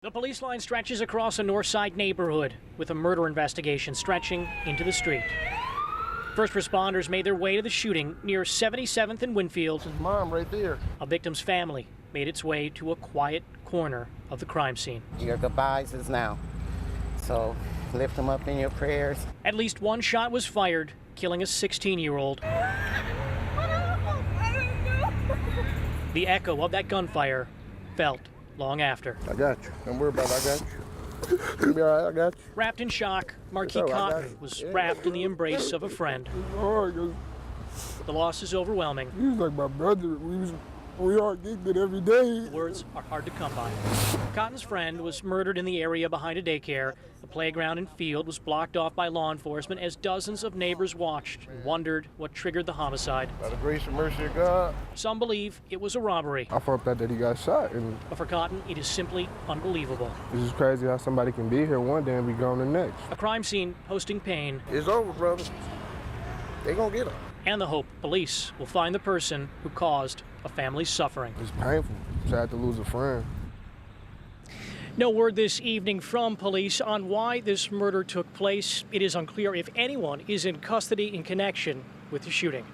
The police line stretches across a north side neighborhood with a murder investigation stretching into the street. First responders made their way to the shooting near 77th and Winfield. His mom right there. A victim's family made its way to a quiet corner of the crime scene. Your goodbyes is now, so lift them up in your prayers. At least one shot was fired, killing a 16-year-old. The echo of that gunfire felt long after. I got you. Don't worry about it. I got you. You'll be all right. I got you. Wrapped in shock, Marquis Cotton was wrapped in the embrace of a friend. The loss is overwhelming. He was like my brother. We are getting it every day. Words are hard to come by. Cotton's friend was murdered in the area behind a daycare. The playground and field was blocked off by law enforcement as dozens of neighbors watched and wondered what triggered the homicide. By the grace and mercy of God. Some believe it was a robbery. I found out that he got shot. But for Cotton, it is simply unbelievable. This is crazy how somebody can be here one day and be gone the next. A crime scene hosting pain. It's over, brother. They gonna get him. And the hope police will find the person who caused a family's suffering. It's painful. Sad to lose a friend. No word this evening from police on why this murder took place. It is unclear if anyone is in custody in connection with the shooting.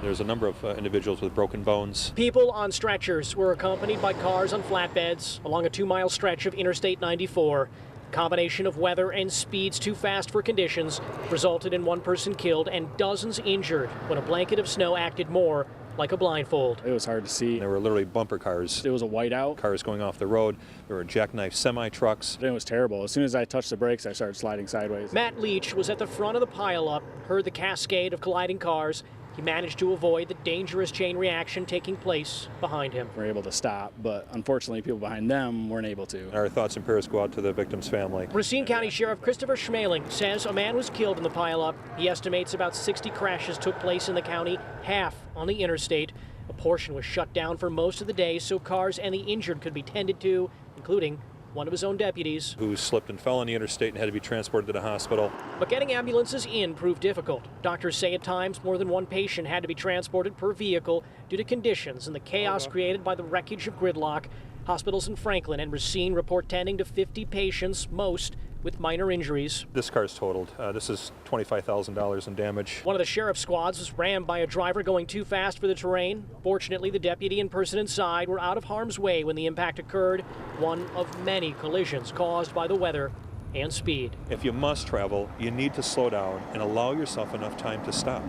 There's a number of individuals with broken bones. People on stretchers were accompanied by cars on flatbeds along a 2-mile stretch of Interstate 94. A combination of weather and speeds too fast for conditions resulted in one person killed and dozens injured when a blanket of snow acted more like a blindfold. It was hard to see. There were literally bumper cars. It was a whiteout. Cars going off the road. There were jackknife semi-trucks. It was terrible. As soon as I touched the brakes, I started sliding sideways. Matt Leach was at the front of the pileup, heard the cascade of colliding cars. He managed to avoid the dangerous chain reaction taking place behind him. We were able to stop, but unfortunately people behind them weren't able to. Our thoughts and prayers go out to the victim's family. Racine County Sheriff Christopher Schmaling says a man was killed in the pileup. He estimates about 60 crashes took place in the county, half on the interstate. A portion was shut down for most of the day so cars and the injured could be tended to, including one of his own deputies, who slipped and fell on the interstate and had to be transported to the hospital. But getting ambulances in proved difficult. Doctors say at times more than one patient had to be transported per vehicle due to conditions and the chaos created by the wreckage of gridlock. Hospitals in Franklin and Racine report tending to 50 patients, most with minor injuries. This car's totaled. This is $25,000 in damage. One of the sheriff's squads was rammed by a driver going too fast for the terrain. Fortunately, the deputy and person inside were out of harm's way when the impact occurred, one of many collisions caused by the weather and speed. If you must travel, you need to slow down and allow yourself enough time to stop.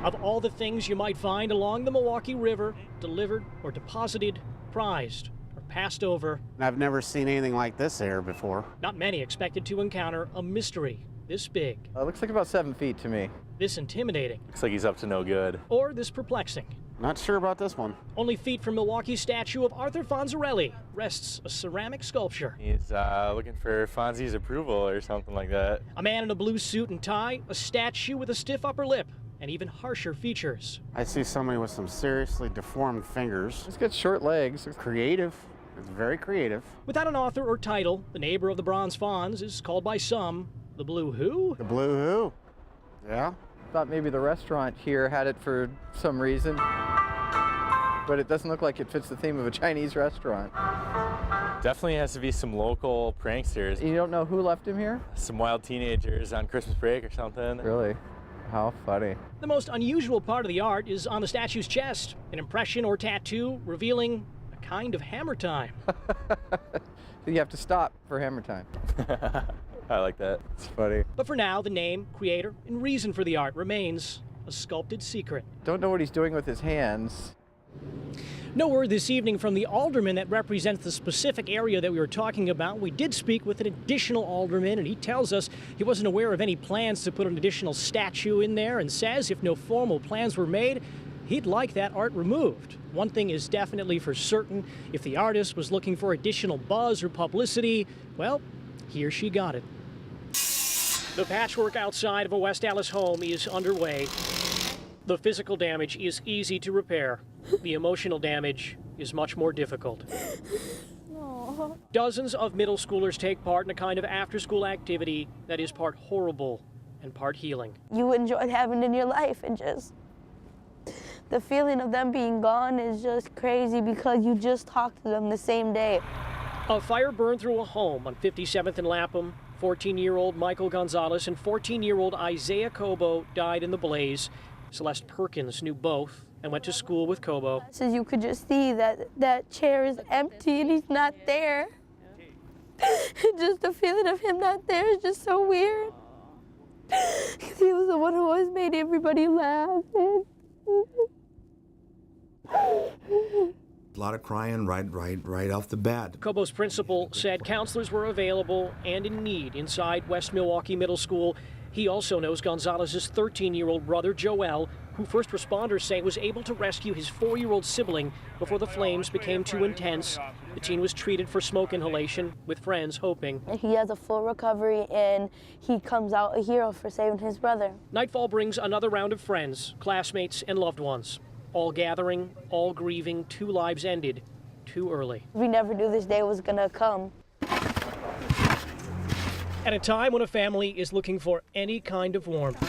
Of all the things you might find along the Milwaukee River, delivered or deposited, prized, passed over. I've never seen anything like this there before. Not many expected to encounter a mystery this big. Looks like about 7 feet to me. This intimidating. Looks like he's up to no good. Or this perplexing. Not sure about this one. Only feet from Milwaukee's statue of Arthur Fonzarelli rests a ceramic sculpture. He's looking for Fonzie's approval or something like that. A man in a blue suit and tie, a statue with a stiff upper lip, and even harsher features. I see somebody with some seriously deformed fingers. He's got short legs. It's creative. It's very creative. Without an author or title, the neighbor of the bronze Fonz is called by some the Blue Who? The Blue Who? Yeah. Thought maybe the restaurant here had it for some reason, but it doesn't look like it fits the theme of a Chinese restaurant. Definitely has to be some local pranksters. You don't know who left him here? Some wild teenagers on Christmas break or something. Really? How funny. The most unusual part of the art is on the statue's chest, an impression or tattoo revealing a kind of hammer time. You have to stop for hammer time. I like that. It's funny. But for now, the name, creator, and reason for the art remains a sculpted secret. Don't know what he's doing with his hands. No word this evening from the alderman that represents the specific area that we were talking about. We did speak with an additional alderman, and he tells us he wasn't aware of any plans to put an additional statue in there and says if no formal plans were made, he'd like that art removed. One thing is definitely for certain, if the artist was looking for additional buzz or publicity, well, here she got it. The patchwork outside of a West Dallas home is underway. The physical damage is easy to repair. The emotional damage is much more difficult. Aww. Dozens of middle schoolers take part in a kind of after-school activity that is part horrible and part healing. You enjoyed having in your life and just The feeling of them being gone is just crazy because you just talked to them the same day. A fire burned through a home on 57th and Lapham. 14-year-old Michael Gonzalez and 14-year-old Isaiah Cobo died in the blaze. Celeste Perkins knew both and went to school with Cobo. So you could just see that chair is empty and he's not there. Just the feeling of him not there is just so weird. He was the one who always made everybody laugh. A lot of crying right off the bat. Cobo's principal said counselors were available and in need inside West Milwaukee Middle School. He also knows Gonzalez's 13-year-old brother, Joel, who first responders say was able to rescue his 4-year-old sibling before the flames became too intense. The teen was treated for smoke inhalation, with friends hoping. He has a full recovery and he comes out a hero for saving his brother. Nightfall brings another round of friends, classmates, and loved ones. All gathering, all grieving, 2 lives ended too early. We never knew this day was gonna come. At a time when a family is looking for any kind of warmth,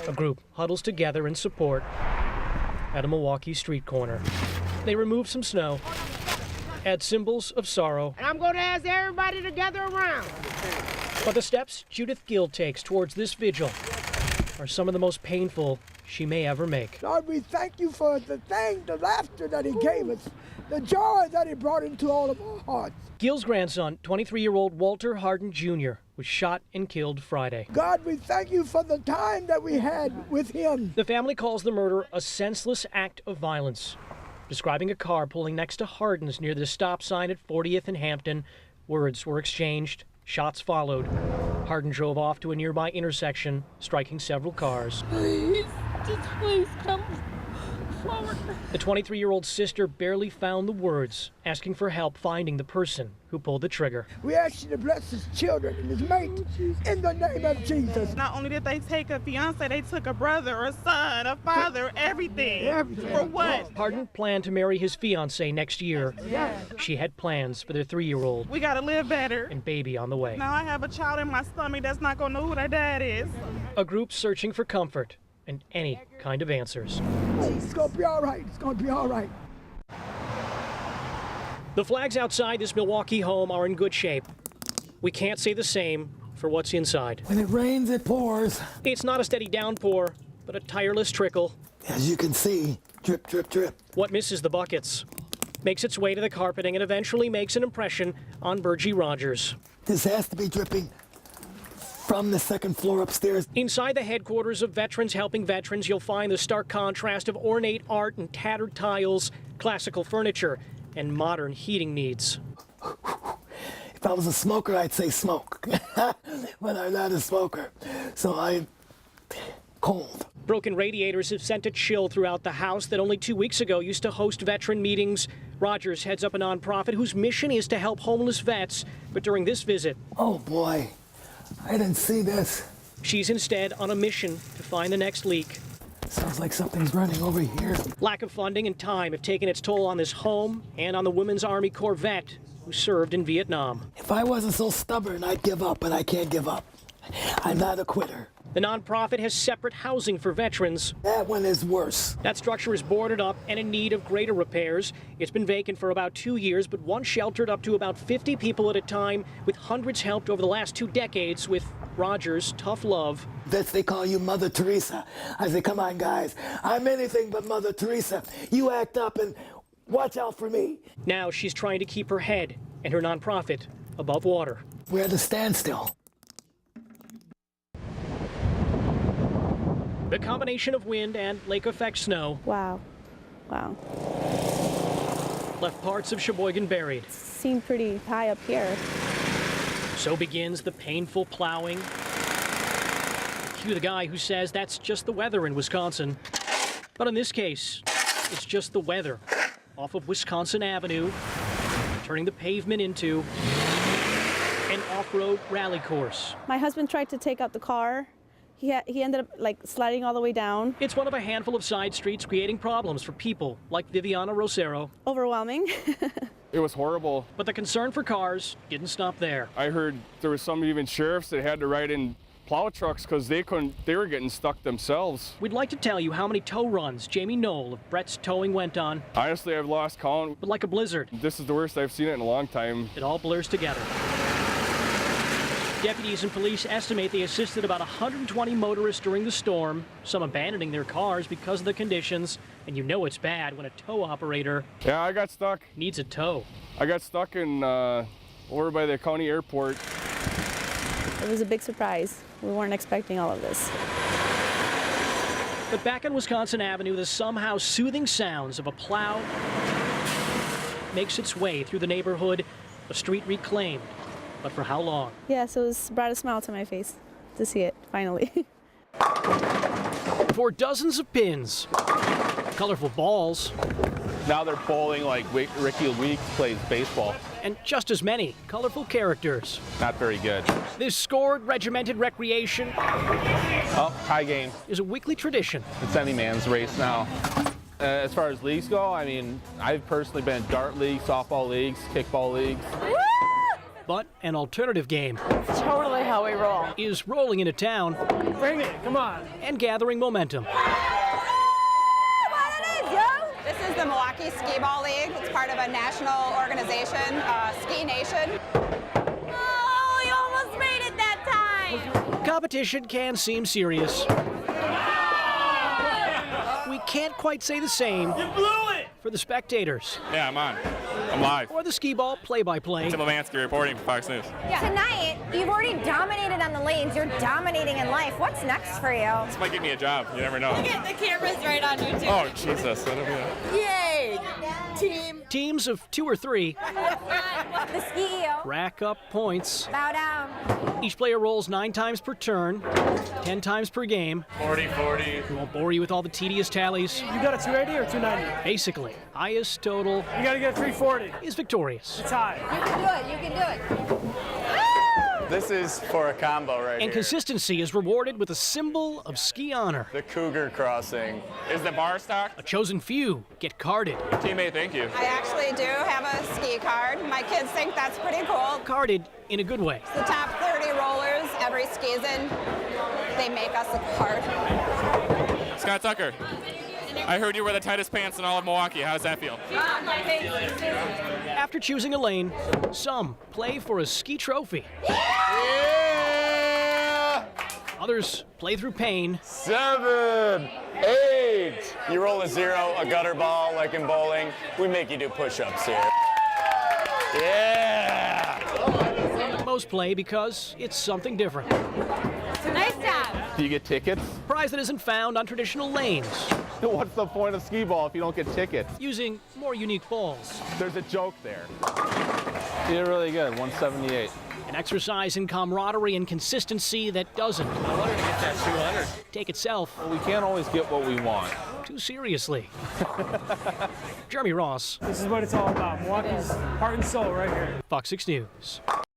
a group huddles together in support at a Milwaukee street corner. They remove some snow, add symbols of sorrow. And I'm going to ask everybody to gather around. But the steps Judith Gill takes towards this vigil are some of the most painful she may ever make. Lord, we thank you for the laughter that he gave us, the joy that he brought into all of our hearts. Gill's grandson, 23-year-old Walter Harden Jr., was shot and killed Friday. God, we thank you for the time that we had with him. The family calls the murder a senseless act of violence. Describing a car pulling next to Harden's near the stop sign at 40th and Hampton, words were exchanged, shots followed. Harden drove off to a nearby intersection, striking several cars. Please, just please come forward. The 23-year-old sister barely found the words, asking for help finding the person who pulled the trigger. We ask you to bless his children and his mate in the name of Jesus. Not only did they take a fiance, they took a brother, a son, a father, everything. For what? Harden planned to marry his fiancée next year. She had plans for their 3-year-old We got to live better. and baby on the way. Now I have a child in my stomach that's not going to know who their dad is. A group searching for comfort and any kind of answers. It's going to be all right. It's going to be all right. The flags outside this Milwaukee home are in good shape. We can't say the same for what's inside. When it rains, it pours. It's not a steady downpour, but a tireless trickle. As you can see, drip, drip, drip. What misses the buckets makes its way to the carpeting and eventually makes an impression on Virgie Rogers. This has to be dripping from the second floor upstairs. Inside the headquarters of Veterans Helping Veterans, you'll find the stark contrast of ornate art and tattered tiles, classical furniture, and modern heating needs. If I was a smoker, I'd say smoke. But I'm not a smoker, so I'm cold. Broken radiators have sent a chill throughout the house that only 2 weeks ago used to host veteran meetings. Rogers heads up a nonprofit whose mission is to help homeless vets. But during this visit, Oh boy, I didn't see this. she's instead on a mission to find the next leak. Sounds like something's running over here. Lack of funding and time have taken its toll on this home and on the Women's Army Corps vet who served in Vietnam. If I wasn't so stubborn, I'd give up, but I can't give up. I'm not a quitter. The nonprofit has separate housing for veterans. That one is worse. That structure is boarded up and in need of greater repairs. It's been vacant for about 2 years, but once sheltered up to about 50 people at a time, with hundreds helped over the last 2 decades with Rogers' tough love. Vets, they call you Mother Teresa. I say, come on, guys. I'm anything but Mother Teresa. You act up and watch out for me. Now she's trying to keep her head and her nonprofit above water. We're at a standstill. The combination of wind and lake effect snow Wow. Wow. left parts of Sheboygan buried. Seemed pretty high up here. So begins the painful plowing. Cue the guy who says that's just the weather in Wisconsin. But in this case, it's just the weather off of Wisconsin Avenue, turning the pavement into an off-road rally course. My husband tried to take out the car. He ended up like sliding all the way down. It's one of a handful of side streets creating problems for people like Viviana Rosero. Overwhelming. It was horrible. But the concern for cars didn't stop there. I heard there was some even sheriffs that had to write in plow trucks because they were getting stuck themselves. We'd like to tell you how many tow runs Jamie Knoll of Brett's Towing went on. Honestly, I've lost count. But like a blizzard, This is the worst I've seen it in a long time. it all blurs together. Deputies and police estimate they assisted about 120 motorists during the storm, some abandoning their cars because of the conditions. And you know it's bad when a tow operator Yeah, I got stuck. needs a tow. I got stuck in over by the county airport. It was a big surprise. We weren't expecting all of this. But back on Wisconsin Avenue, the somehow soothing sounds of a plow makes its way through the neighborhood, a street reclaimed. But for how long? Yeah, so it brought a smile to my face to see it, finally. For dozens of pins, colorful balls, Now they're bowling like Ricky Weeks plays baseball. and just as many colorful characters. Not very good. This scored, regimented recreation Oh, high game. is a weekly tradition. It's any man's race now. As far as leagues go, I mean, I've personally been in dart leagues, softball leagues, kickball leagues. But an alternative game It's totally how we roll. is rolling into town. Bring it, come on. And gathering momentum. This is the Milwaukee Skee Ball League. It's part of a national organization, Ski Nation. Oh, you almost made it that time! Competition can seem serious. We can't quite say the same for the spectators Yeah, I'm on. I'm live. or the skee ball play-by-play. Lemansky reporting for Fox News. Tonight, you've already dominated on the lanes. You're dominating in life. What's next for you? This might give me a job. You never know. The camera's right on you, too. Oh, Jesus. Yay! Team. Teams of 2 or 3 The ski-o. rack up points. Bow down. Each player rolls 9 times per turn, 10 times per game. 40-40. We won't bore you with all the tedious tallies. You got a 280 or 290? Basically, highest total You gotta get a 340. is victorious. It's high. You can do it. You can do it. This is for a combo right And consistency is rewarded with a symbol of ski honor. The Cougar Crossing. Is the bar stocked? A chosen few get carded. Teammate, thank you. I actually do have a ski card. My kids think that's pretty cool. Carded in a good way. The top 30 rollers every season, they make us a card. Scott Tucker, I heard you were the tightest pants in all of Milwaukee. How does that feel? After choosing a lane, some play for a ski trophy. Yeah! Others play through pain. 7, 8. You roll a 0, a gutter ball like in bowling. We make you do push-ups here. Yeah! Most play because it's something different. Nice job. Do you get tickets? Prize that isn't found on traditional lanes. What's the point of skee ball if you don't get tickets? Using more unique balls. There's a joke there. You did really good, 178. An exercise in camaraderie and consistency that doesn't take itself Well, we can't always get what we want. too seriously. Jeremy Ross, This is what it's all about. Milwaukee's heart and soul right here. Fox 6 News.